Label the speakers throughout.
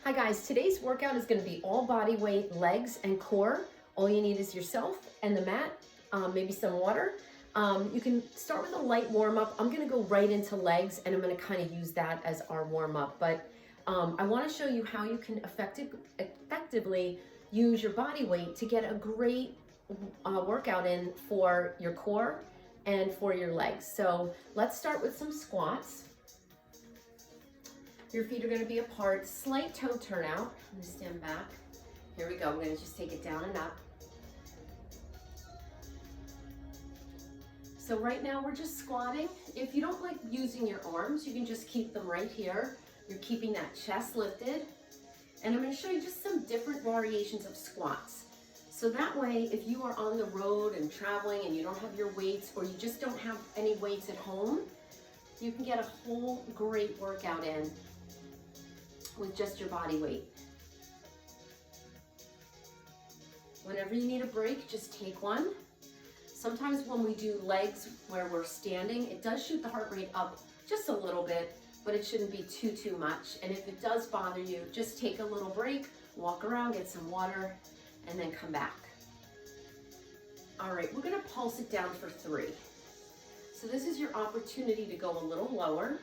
Speaker 1: Hi guys, today's workout is going to be all body weight, legs and core. All you need is yourself and the mat, maybe some water. You can start with a light warm up. I'm going to go right into legs and I'm going to kind of use that as our warm up. But I want to show you how you can effectively use your body weight to get a great workout in for your core and for your legs. So let's start with some squats. Your feet are going to be apart, slight toe turnout. I'm going to stand back. Here we go. We're going to just take it down and up. So right now we're just squatting. If you don't like using your arms, you can just keep them right here. You're keeping that chest lifted. And I'm going to show you just some different variations of squats. So that way, if you are on the road and traveling and you don't have your weights, or you just don't have any weights at home, you can get a whole great workout in with just your body weight. Whenever you need a break, just take one. Sometimes when we do legs where we're standing, it does shoot the heart rate up just a little bit, but it shouldn't be too much. And if it does bother you, just take a little break, walk around, get some water, and then come back. All right, we're gonna pulse it down for 3. So this is your opportunity to go a little lower.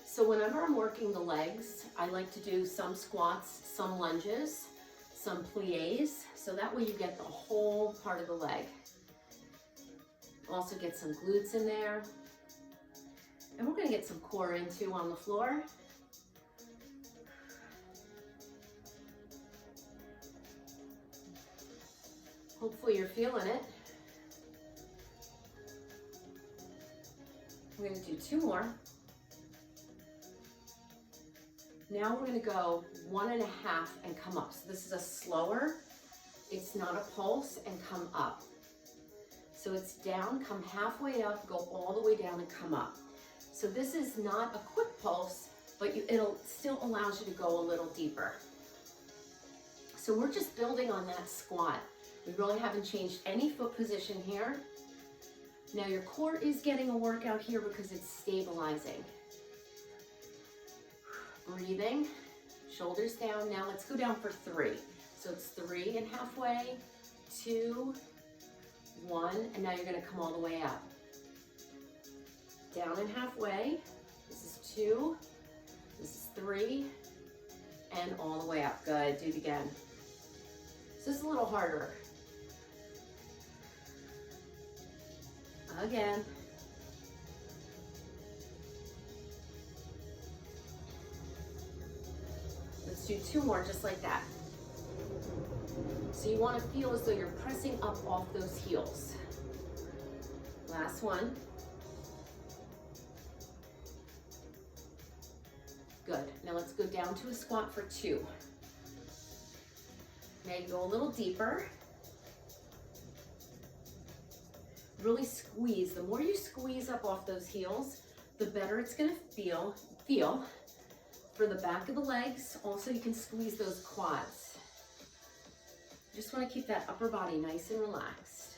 Speaker 1: So whenever I'm working the legs, I like to do some squats, some lunges, some plies, so that way you get the whole part of the leg. Also get some glutes in there. And we're gonna get some core in too on the floor. Hopefully you're feeling it. We're gonna do 2 more. Now we're gonna go 1.5 and come up. So this is a slower, it's not a pulse, and come up. So it's down, come halfway up, go all the way down and come up. So this is not a quick pulse, but it'll still allows you to go a little deeper. So we're just building on that squat. We really haven't changed any foot position here. Now your core is getting a workout here because it's stabilizing. Breathing, shoulders down. Now let's go down for 3. So it's 3 and halfway, 2, 1, and now you're gonna come all the way up. Down and halfway, this is 2, this is 3, and all the way up. Good, do it again. So this is a little harder. Again. Let's do 2 more just like that. So you want to feel as though you're pressing up off those heels. Last one. Good. Now let's go down to a squat for 2. Now you go a little deeper. Really squeeze. The more you squeeze up off those heels, the better it's going to feel for the back of the legs. Also, you can squeeze those quads. Just want to keep that upper body nice and relaxed.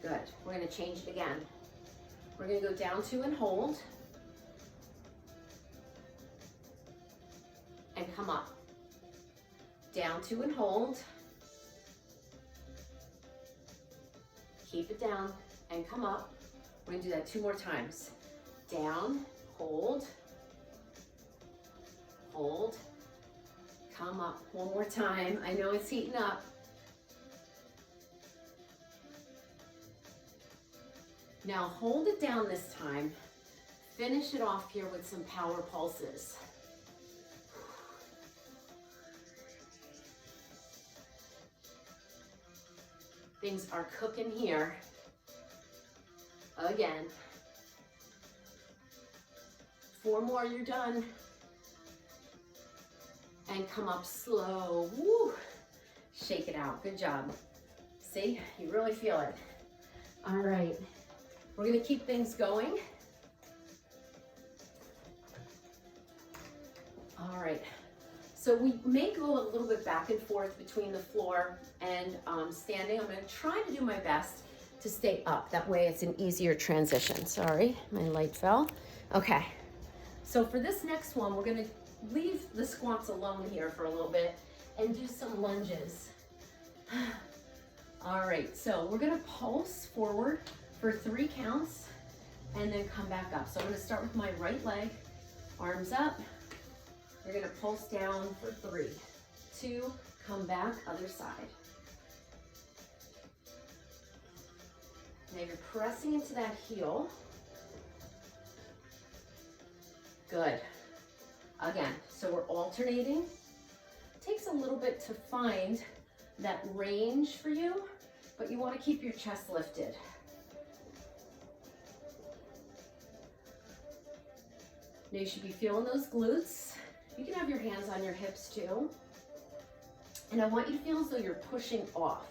Speaker 1: Good. We're going to change it again. We're going to go down 2 and hold. And come up. Down 2 and hold. Keep it down and come up. We're going to do that 2 more times. Down, hold, hold, come up. 1 more time. I know it's heating up. Now hold it down this time. Finish it off here with some power pulses. Things are cooking here. Again. 4 more, you're done. And come up slow. Woo. Shake it out. Good job. See, you really feel it. All right. We're going to keep things going. All right. So we may go a little bit back and forth between the floor and standing. I'm gonna try to do my best to stay up. That way it's an easier transition. Sorry, my light fell. Okay, so for this next one, we're gonna leave the squats alone here for a little bit and do some lunges. All right, so we're gonna pulse forward for 3 counts and then come back up. So I'm gonna start with my right leg, arms up. We're gonna pulse down for 3, 2, come back, other side. Now you're pressing into that heel. Good. Again, so we're alternating. It takes a little bit to find that range for you, but you want to keep your chest lifted. Now you should be feeling those glutes. You can have your hands on your hips too. And I want you to feel as though you're pushing off.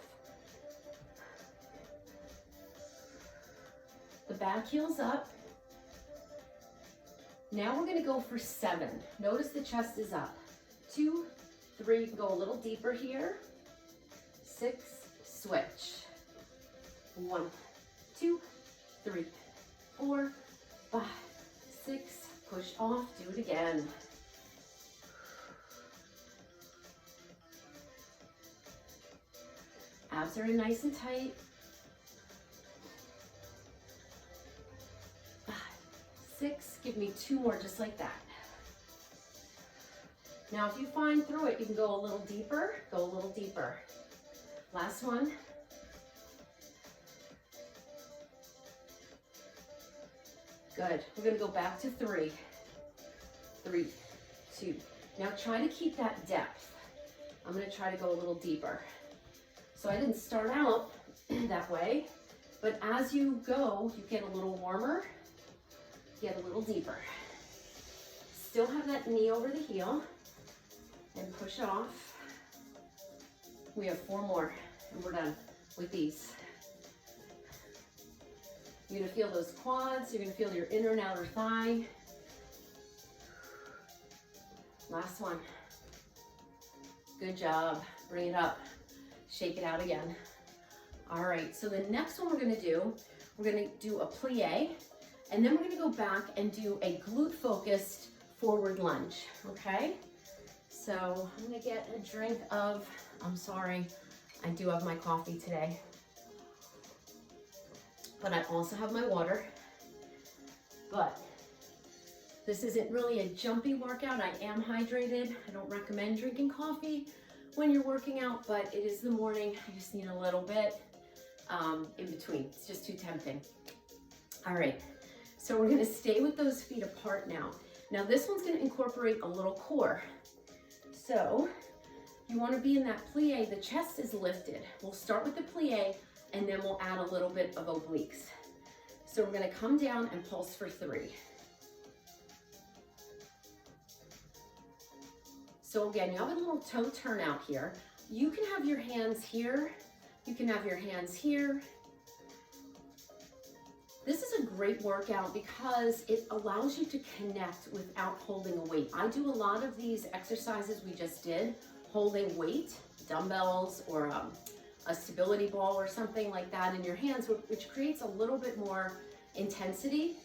Speaker 1: The back heel's up. Now we're gonna go for 7. Notice the chest is up. 2, 3, you can go a little deeper here. 6, switch. 1, 2, 3, 4, 5, 6, push off, do it again. Abs are in nice and tight. 5, 6, give me 2 more just like that. Now if you find through it, you can go a little deeper, go a little deeper. Last one. Good, we're gonna go back to 3, 3, 2. Now try to keep that depth. I'm gonna try to go a little deeper. So I didn't start out that way, but as you go, you get a little warmer, get a little deeper. Still have that knee over the heel and push off. We have 4 more and we're done with these. You're gonna feel those quads, you're gonna feel your inner and outer thigh. Last one. Good job, bring it up. Shake it out again. All right, so the next one we're gonna do a plie, and then we're gonna go back and do a glute-focused forward lunge, okay? So I'm gonna get a drink of, I'm sorry, I do have my coffee today, but I also have my water. But this isn't really a jumpy workout. I am hydrated. I don't recommend drinking coffee when you're working out, but it is the morning. I just need a little bit in between. It's just too tempting. All right, so we're gonna stay with those feet apart now. Now this one's gonna incorporate a little core. So you wanna be in that plie, the chest is lifted. We'll start with the plie and then we'll add a little bit of obliques. So we're gonna come down and pulse for 3. So again, you have a little toe turnout here. You can have your hands here. You can have your hands here. This is a great workout because it allows you to connect without holding a weight. I do a lot of these exercises we just did, holding weight, dumbbells, or a stability ball or something like that in your hands, which creates a little bit more intensity,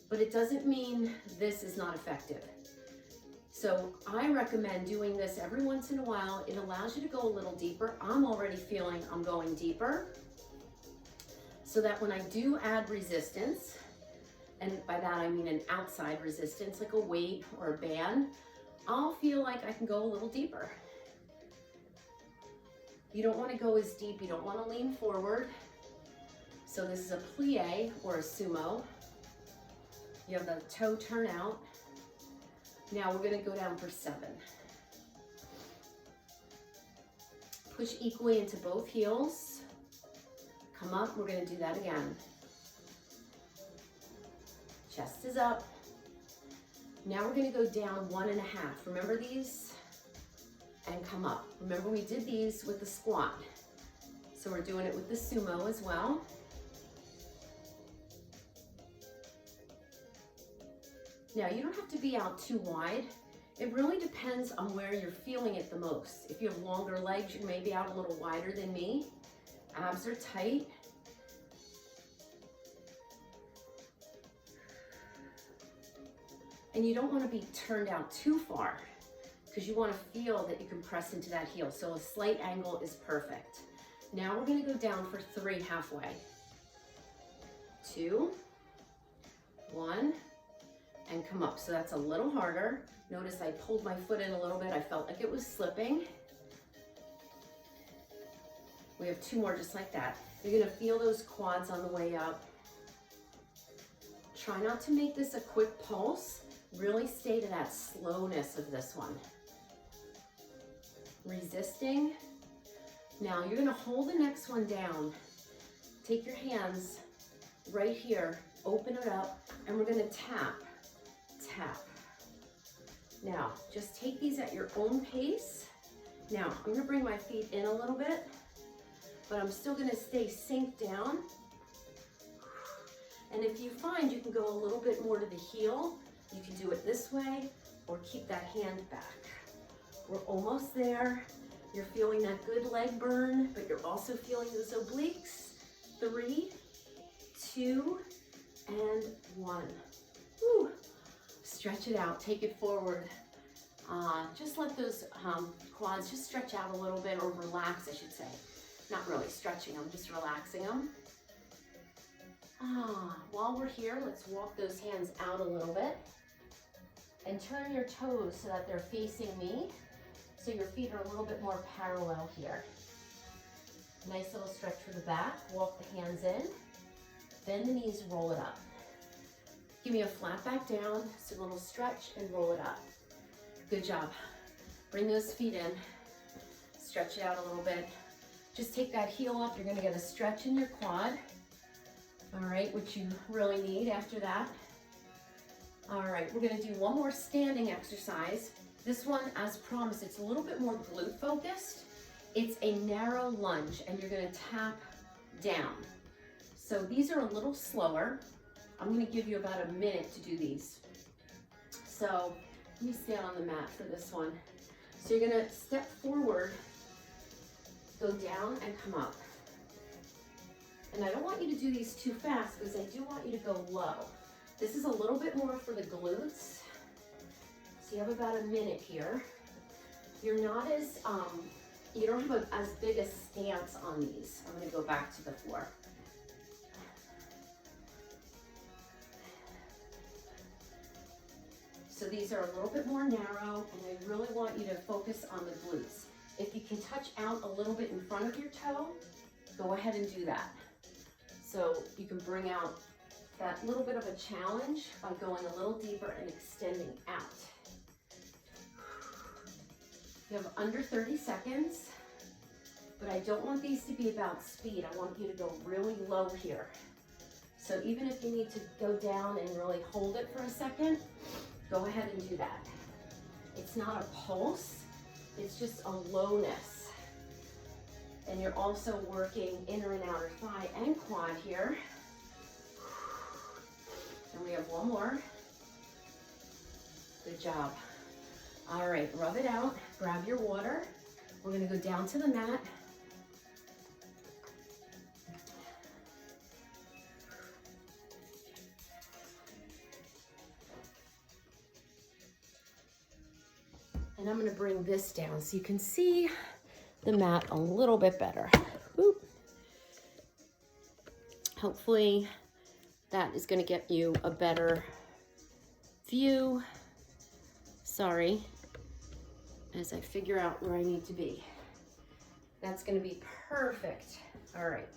Speaker 1: but it doesn't mean this is not effective. So I recommend doing this every once in a while. It allows you to go a little deeper. I'm already feeling I'm going deeper, so that when I do add resistance, and by that I mean an outside resistance, like a weight or a band, I'll feel like I can go a little deeper. You don't want to go as deep, you don't want to lean forward. So this is a plie or a sumo. You have the toe turn out. Now we're gonna go down for 7. Push equally into both heels. Come up, we're gonna do that again. Chest is up. Now we're gonna go down 1.5. Remember these? And come up. Remember we did these with the squat. So we're doing it with the sumo as well. Now you don't have to be out too wide. It really depends on where you're feeling it the most. If you have longer legs, you may be out a little wider than me. Abs are tight. And you don't want to be turned out too far because you want to feel that you can press into that heel. So a slight angle is perfect. Now we're going to go down for 3 halfway. 2, 1, and come up. So that's a little harder. Notice I pulled my foot in a little bit. I felt like it was slipping. We have 2 more just like that. You're going to feel those quads on the way up. Try not to make this a quick pulse. Really stay to that slowness of this one. Resisting. Now you're gonna hold the next one down. Take your hands right here, open it up, and we're gonna tap, tap. Now, just take these at your own pace. Now, I'm gonna bring my feet in a little bit, but I'm still gonna stay synced down. And if you find you can go a little bit more to the heel, you can do it this way or keep that hand back. We're almost there. You're feeling that good leg burn, but you're also feeling those obliques. 3, 2, and 1. Woo. Stretch it out, take it forward. Just let those quads just stretch out a little bit, or relax, I should say. Not really stretching them, just relaxing them. While we're here, let's walk those hands out a little bit and turn your toes so that they're facing me. So your feet are a little bit more parallel here. Nice little stretch for the back. Walk the hands in. Bend the knees, roll it up. Give me a flat back down, so a little stretch and roll it up. Good job. Bring those feet in. Stretch it out a little bit. Just take that heel up. You're gonna get a stretch in your quad. All right, which you really need after that. All right, we're gonna do one more standing exercise. This one, as promised, it's a little bit more glute focused. It's a narrow lunge, and you're gonna tap down. So these are a little slower. I'm gonna give you about a minute to do these. So let me stand on the mat for this one. So you're gonna step forward, go down and come up. And I don't want you to do these too fast because I do want you to go low. This is a little bit more for the glutes. So you have about a minute here. You're not as, you don't have as big a stance on these. I'm gonna go back to the floor. So these are a little bit more narrow, and I really want you to focus on the glutes. If you can touch out a little bit in front of your toe, go ahead and do that. So you can bring out that little bit of a challenge by going a little deeper and extending out. You have under 30 seconds, but I don't want these to be about speed. I want you to go really low here. So even if you need to go down and really hold it for a second, go ahead and do that. It's not a pulse, it's just a lowness. And you're also working inner and outer thigh and quad here. And we have one more. Good job. All right, rub it out, grab your water. We're gonna go down to the mat. And I'm gonna bring this down so you can see the mat a little bit better. Boop. Hopefully that is gonna get you a better view. Sorry, as I figure out where I need to be. That's gonna be perfect. All right.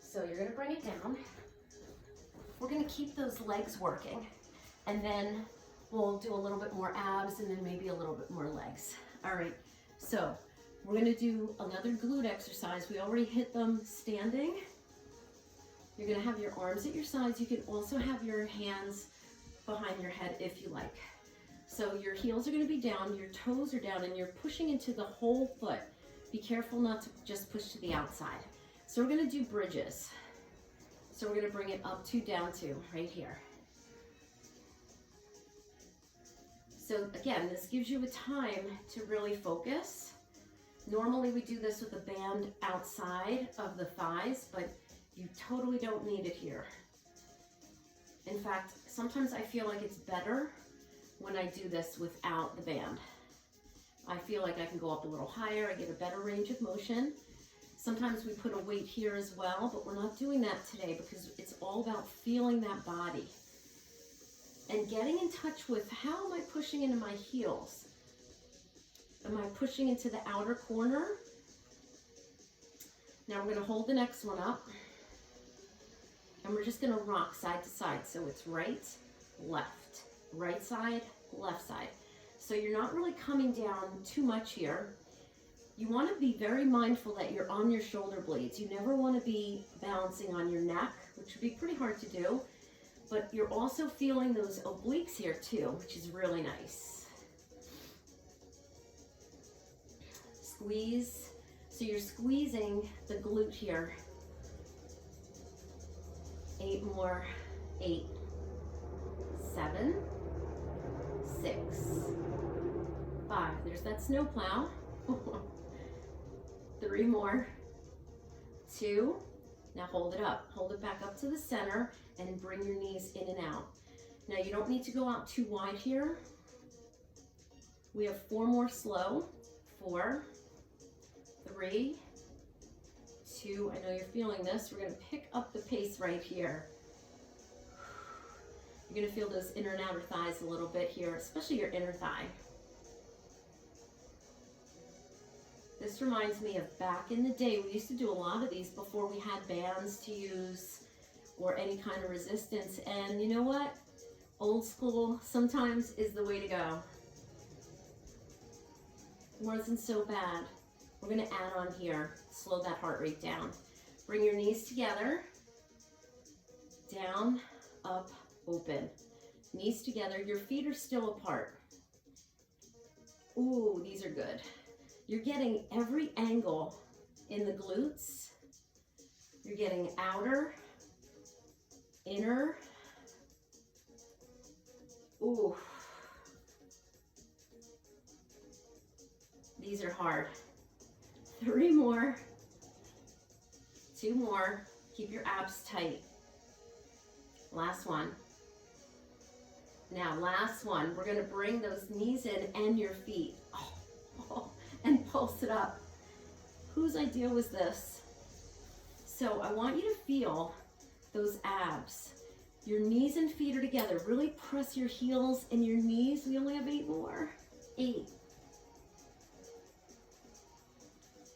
Speaker 1: So you're gonna bring it down. We're gonna keep those legs working, and then we'll do a little bit more abs and then maybe a little bit more legs. All right, so we're gonna do another glute exercise. We already hit them standing. You're gonna have your arms at your sides. You can also have your hands behind your head if you like. So your heels are gonna be down, your toes are down, and you're pushing into the whole foot. Be careful not to just push to the outside. So we're gonna do bridges. So we're gonna bring it up to, down to, right here. So again, this gives you a time to really focus. Normally we do this with a band outside of the thighs, but you totally don't need it here. In fact, sometimes I feel like it's better when I do this without the band. I feel like I can go up a little higher, I get a better range of motion. Sometimes we put a weight here as well, but we're not doing that today because it's all about feeling that body and getting in touch with how am I pushing into my heels? Am I pushing into the outer corner? Now we're gonna hold the next one up and we're just gonna rock side to side. So it's right, left, right side, left side. So you're not really coming down too much here. You wanna be very mindful that you're on your shoulder blades. You never wanna be balancing on your neck, which would be pretty hard to do, but you're also feeling those obliques here too, which is really nice. Squeeze. So you're squeezing the glute here. 8 more. 8, 7, 6, 5. There's that snow plow. 3 more. 2. Now hold it up. Hold it back up to the center and bring your knees in and out. Now you don't need to go out too wide here. We have 4 more slow. 4, 3, 2. I know you're feeling this. We're going to pick up the pace right here. You're going to feel those inner and outer thighs a little bit here, especially your inner thigh. This reminds me of back in the day. We used to do a lot of these before we had bands to use or any kind of resistance. And you know what? Old school sometimes is the way to go. Wasn't so bad. We're gonna add on here, slow that heart rate down. Bring your knees together, down, up, open. Knees together, your feet are still apart. Ooh, these are good. You're getting every angle in the glutes. You're getting outer, inner. Ooh. These are hard. 3 more. 2 more. Keep your abs tight. Last one. Now, last one. We're going to bring those knees in and your feet. And pulse it up. Whose idea was this? So I want you to feel those abs. Your knees and feet are together. Really press your heels and your knees. We only have 8 more. 8.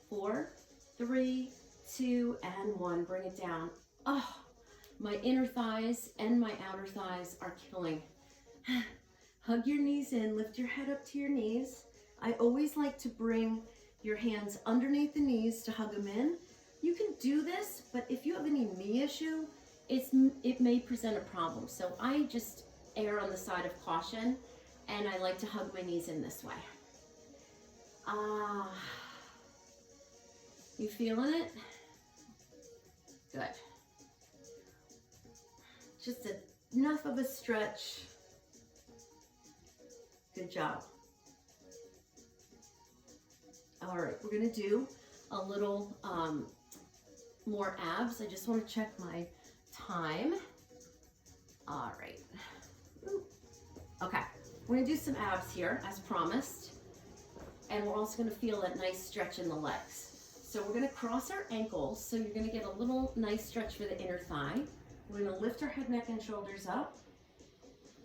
Speaker 1: 4, 3, 2, and 1. Bring it down. Oh, my inner thighs and my outer thighs are killing. Hug your knees in. Lift your head up to your knees. I always like to bring your hands underneath the knees to hug them in. You can do this, but if you have any knee issue, it may present a problem. So I just err on the side of caution, and I like to hug my knees in this way. You feeling it? Good. Just enough of a stretch. Good job. All right, we're gonna do a little more abs. I just want to check my time. All right. Okay, we're gonna do some abs here as promised, and we're also gonna feel that nice stretch in the legs. So we're gonna cross our ankles, so you're gonna get a little nice stretch for the inner thigh. We're gonna lift our head, neck, and shoulders up.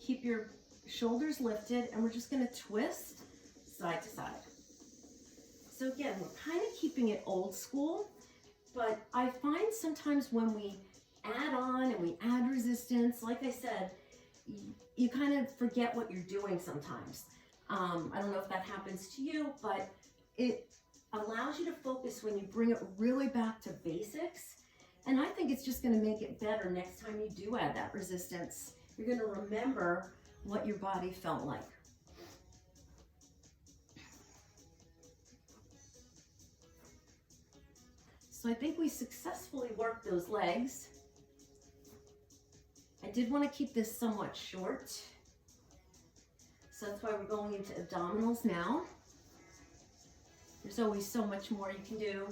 Speaker 1: Keep your shoulders lifted, and we're just gonna twist side to side. So again, we're kind of keeping it old school, but I find sometimes when we add on and we add resistance, like I said, you kind of forget what you're doing sometimes. I don't know if that happens to you, but it allows you to focus when you bring it really back to basics. And I think it's just going to make it better next time you do add that resistance. You're going to remember what your body felt like. So I think we successfully worked those legs. I did want to keep this somewhat short.
Speaker 2: So that's why we're going into abdominals now. There's always so much more you can do,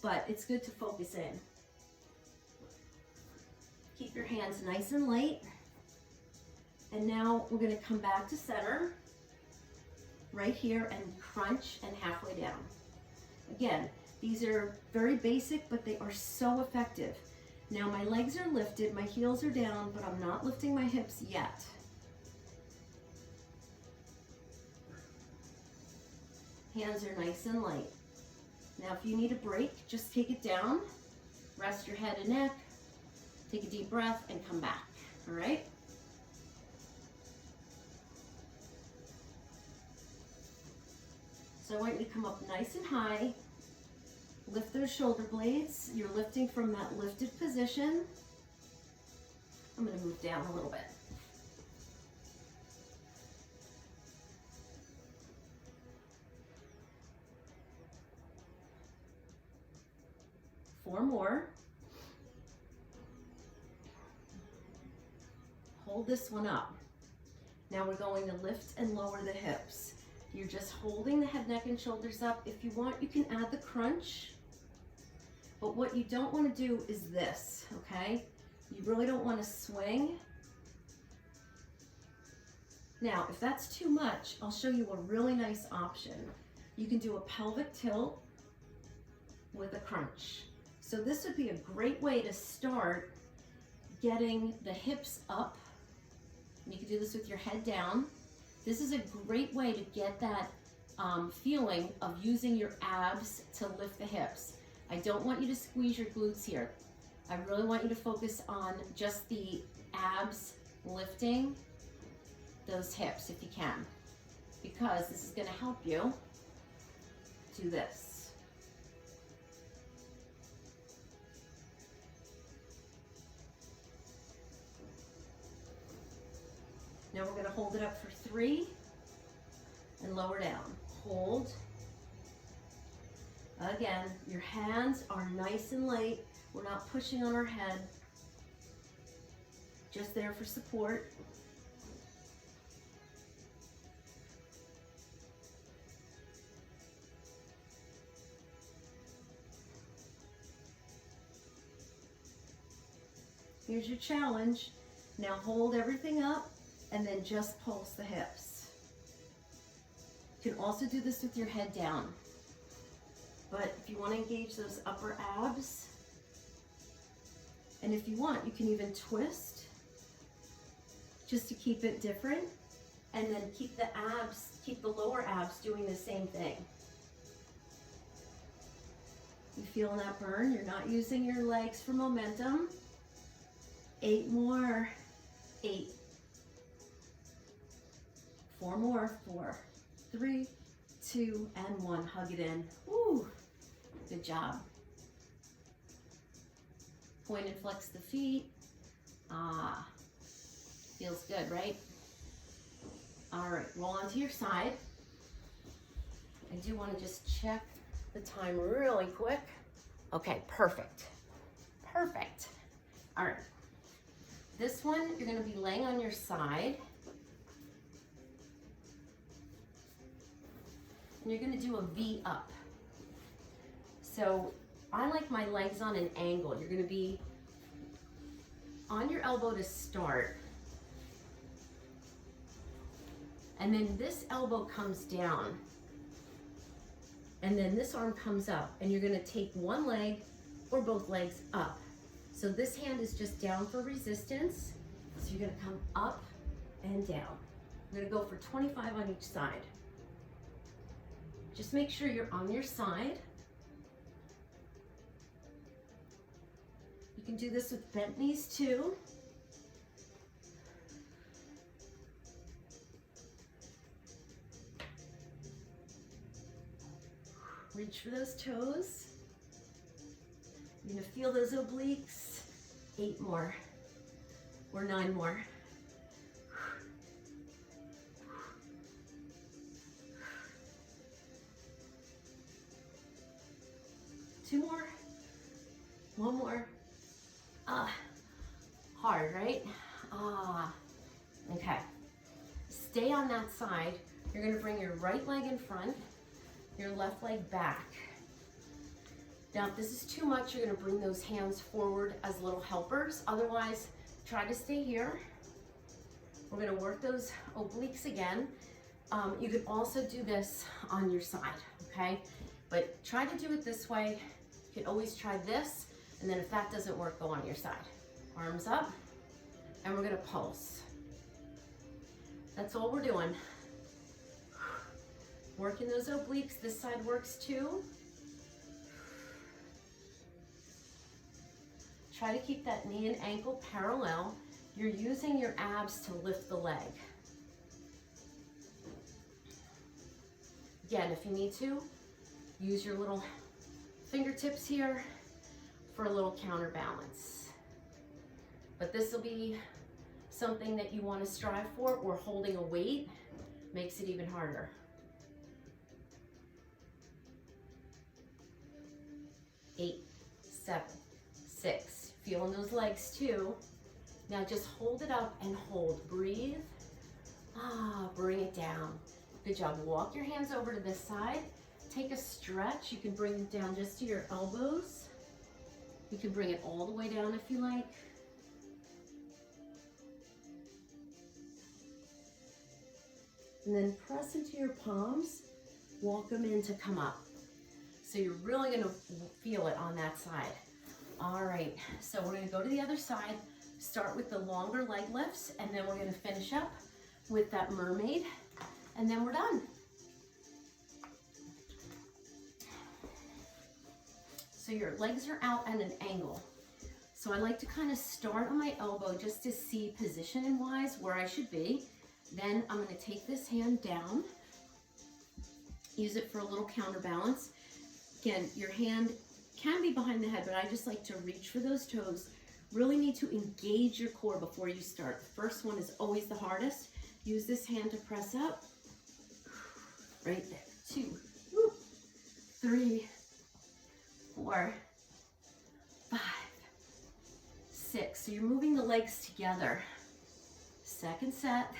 Speaker 2: but it's good to focus in. Keep your hands nice and light. And now we're going to come back to center, right here, and crunch and halfway down. Again, these are very basic, but they are so effective. Now my legs are lifted, my heels are down, but I'm not lifting my hips yet. Hands are nice and light. Now if you need a break, just take it down, rest your head and neck, take a deep breath, and come back, all right? So I want you to come up nice and high, lift those shoulder blades. You're lifting from that lifted position. I'm going to move down a little bit. Four more. Hold this one up. Now we're going to lift and lower the hips. You're just holding the head, neck, and shoulders up. If you want, you can add the crunch. But what you don't want to do is this, okay? You really don't want to swing. Now, if that's too much, I'll show you a really nice option. You can do a pelvic tilt with a crunch. So this would be a great way to start getting the hips up. You can do this with your head down. This is a great way to get that feeling of using your abs to lift the hips. I don't want you to squeeze your glutes here. I really want you to focus on just the abs lifting those hips if you can, because this is going to help you do this. Now we're going to hold it up for 3 and lower down. Hold. Again, your hands are nice and light. We're not pushing on our head. Just there for support. Here's your challenge. Now hold everything up and then just pulse the hips. You can also do this with your head down. But if you want to engage those upper abs, and if you want, you can even twist just to keep it different, and then keep the abs, keep the lower abs doing the same thing. You feeling that burn? You're not using your legs for momentum. 8 more. 8. 4 more. 4, 3, 2, and 1. Hug it in. Woo! Good job. Point and flex the feet. Ah, feels good, right? All right, roll onto your side. I do want to just check the time really quick. Okay, perfect. Perfect. All right. This one, you're going to be laying on your side. And you're going to do a V up. So I like my legs on an angle. You're going to be on your elbow to start. And then this elbow comes down. And then this arm comes up. And you're going to take one leg or both legs up. So this hand is just down for resistance. So you're going to come up and down. We're going to go for 25 on each side. Just make sure you're on your side. You can do this with bent knees too. Reach for those toes. You're gonna feel those obliques. 8 more, or 9 more. 2 more, 1 more. Hard, right? Okay.
Speaker 1: stay on that side. You're gonna bring your right leg in front, your left leg back. Now, if this is too much, you're gonna bring those hands forward as little helpers. Otherwise, try to stay here. We're gonna work those obliques again. You could also do this on your side, okay? But try to do it this way. You can always try this, and then if that doesn't work, go on your side. Arms up, and we're gonna pulse. That's all we're doing. Working those obliques. This side works too. Try to keep that knee and ankle parallel. You're using your abs to lift the leg. Again, if you need to, use your little fingertips here for a little counterbalance. But this will be something that you want to strive for, or holding a weight makes it even harder. 8, 7, 6. Feeling those legs too. Now just hold it up and hold. Breathe. Bring it down. Good job. Walk your hands over to this side. Take a stretch. You can bring it down just to your elbows. You can bring it all the way down if you like. And then press into your palms. Walk them in to come up. So you're really going to feel it on that side. All right, so we're going to go to the other side. Start with the longer leg lifts, and then we're going to finish up with that mermaid, and then we're done. So your legs are out at an angle. So I like to kind of start on my elbow just to see positioning-wise where I should be. Then I'm going to take this hand down, use it for a little counterbalance. Again, your hand can be behind the head, but I just like to reach for those toes. Really need to engage your core before you start. The first one is always the hardest. Use this hand to press up. Right there. 2, 3, 4, 5, 6. So you're moving the legs together. Second set.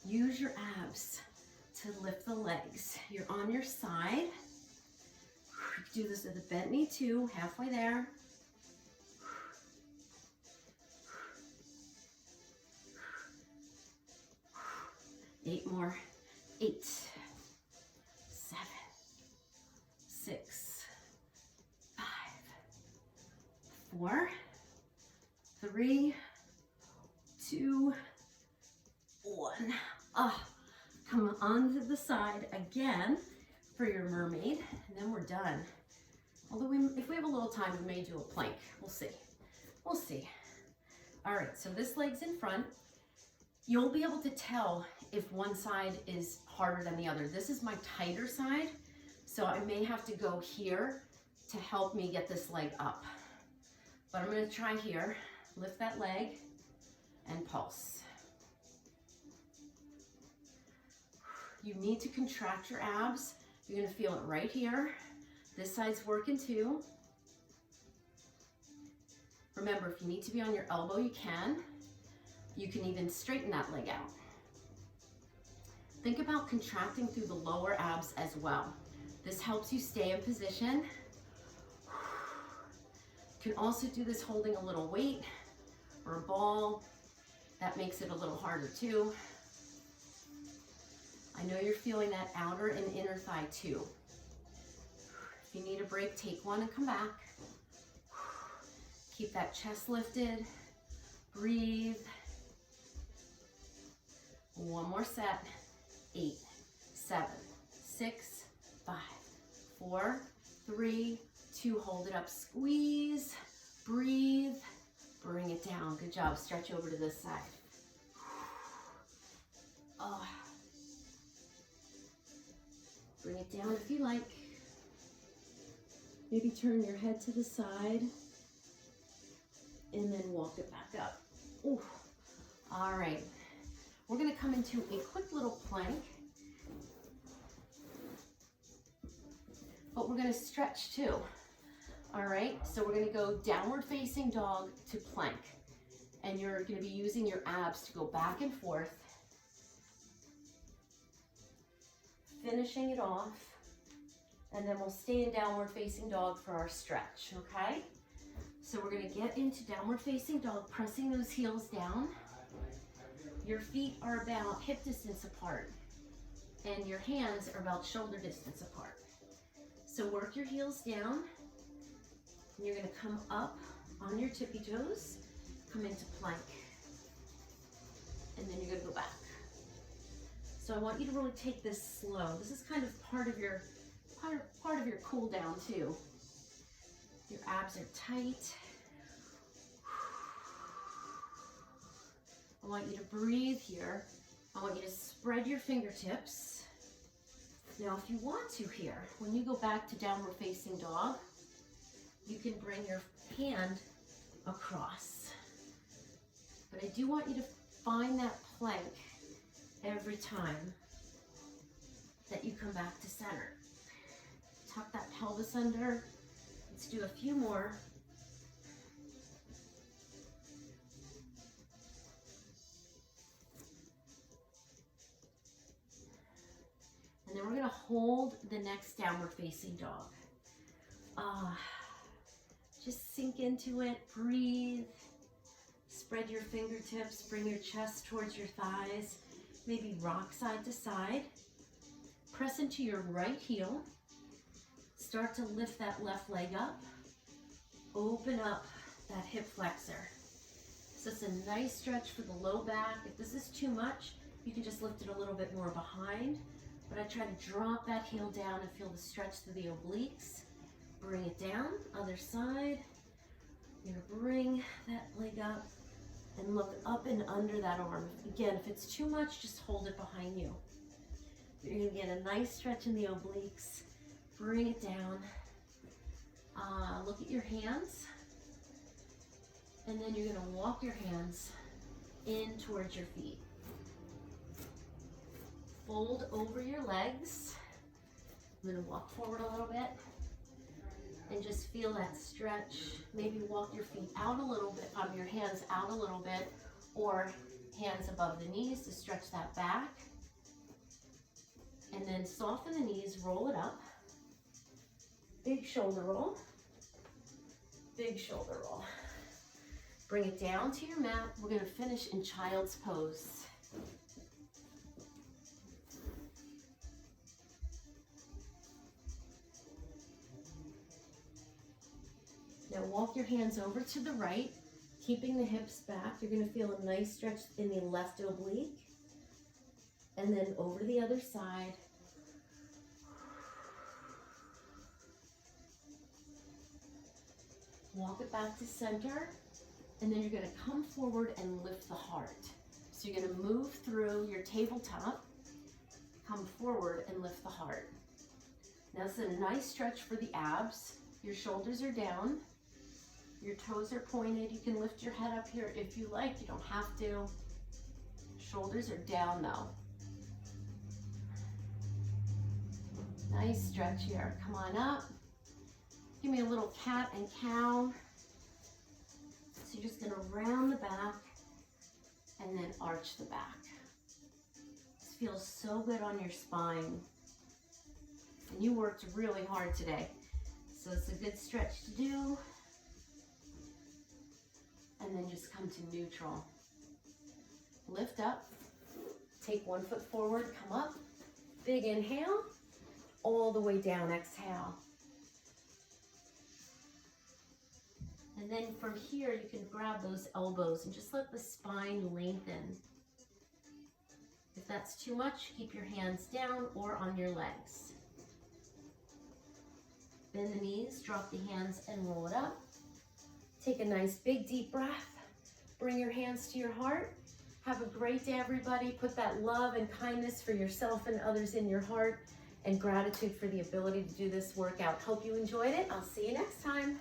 Speaker 1: Use your abs to lift the legs. You're on your side. Do this with a bent knee too, halfway there. Eight more. 8, 7, 6, 5, 4, 3, 2, 1. Come onto the side again for your mermaid, and then we're done. Although if we have a little time, we may do a plank. We'll see. We'll see. All right, so this leg's in front. You'll be able to tell if one side is harder than the other. This is my tighter side, so I may have to go here to help me get this leg up. But I'm gonna try here. Lift that leg and pulse. You need to contract your abs. You're gonna feel it right here. This side's working too. Remember, if you need to be on your elbow, you can. You can even straighten that leg out. Think about contracting through the lower abs as well. This helps you stay in position. You can also do this holding a little weight or a ball. That makes it a little harder too. I know you're feeling that outer and inner thigh too. If you need a break, take one and come back. Keep that chest lifted. Breathe. One more set. 8, 7, 6, 5, 4, 3, 2. Hold it up. Squeeze. Breathe. Bring it down. Good job. Stretch over to this side. Bring it down if you like. Maybe turn your head to the side and then walk it back up. Ooh. All right. We're going to come into a quick little plank, but we're going to stretch too. All right, so we're going to go downward facing dog to plank, and you're going to be using your abs to go back and forth.
Speaker 2: finishing it off, and then we'll stay in downward facing dog for our stretch, okay? So we're gonna get into downward facing dog, pressing those heels down. Your feet are about hip distance apart, and your hands are about shoulder distance apart. So work your heels down, and you're gonna come up on your tippy toes, come into plank, and then you're gonna go back. So I want you to really take this slow. This is kind of part of your cool down too. Your abs are tight. I want you to breathe here. I want you to spread your fingertips. Now, if you want to here, when you go back to downward facing dog, you can bring your hand across. But I do want you to find that plank every time that you come back to center. Tuck that pelvis under. Let's do a few more. And then we're gonna hold the next downward facing dog. Just sink into it, breathe. Spread your fingertips, bring your chest towards your thighs. Maybe rock side to side. Press into your right heel. Start to lift that left leg up. Open up that hip flexor. So it's a nice stretch for the low back. If this is too much, you can just lift it a little bit more behind. But I try to drop that heel down and feel the stretch through the obliques. Bring it down, other side. You're gonna bring that leg up and look up and under that arm. Again, if it's too much, just hold it behind you. You're gonna get a nice stretch in the obliques. Bring it down. Look at your hands. And then you're gonna walk your hands in towards your feet. Fold over your legs. I'm gonna walk forward a little bit and just feel that stretch. Maybe walk your feet out a little bit, your hands out a little bit, or hands above the knees to stretch that back. And then soften the knees, roll it up. Big shoulder roll. Big shoulder roll. Bring it down to your mat. We're gonna finish in child's pose. Now walk your hands over to the right, keeping the hips back. You're gonna feel a nice stretch in the left oblique. And then over the other side. Walk it back to center. And then you're gonna come forward and lift the heart. So you're gonna move through your tabletop, come forward and lift the heart. Now this is a nice stretch for the abs. Your shoulders are down. Your toes are pointed. You can lift your head up here if you like. You don't have to. Shoulders are down though. Nice stretch here. Come on up. Give me a little cat and cow. So you're just gonna round the back and then arch the back. This feels so good on your spine. And you worked really hard today. So it's a good stretch to do. And then just come to neutral. Lift up, take one foot forward, come up, big inhale, all the way down, exhale. And then from here, you can grab those elbows and just let the spine lengthen. If that's too much, keep your hands down or on your legs. Bend the knees, drop the hands and roll it up. Take a nice big deep breath. Bring your hands to your heart. Have a great day, everybody. Put that love and kindness for yourself and others in your heart, and gratitude for the ability to do this workout. Hope you enjoyed it. I'll see you next time.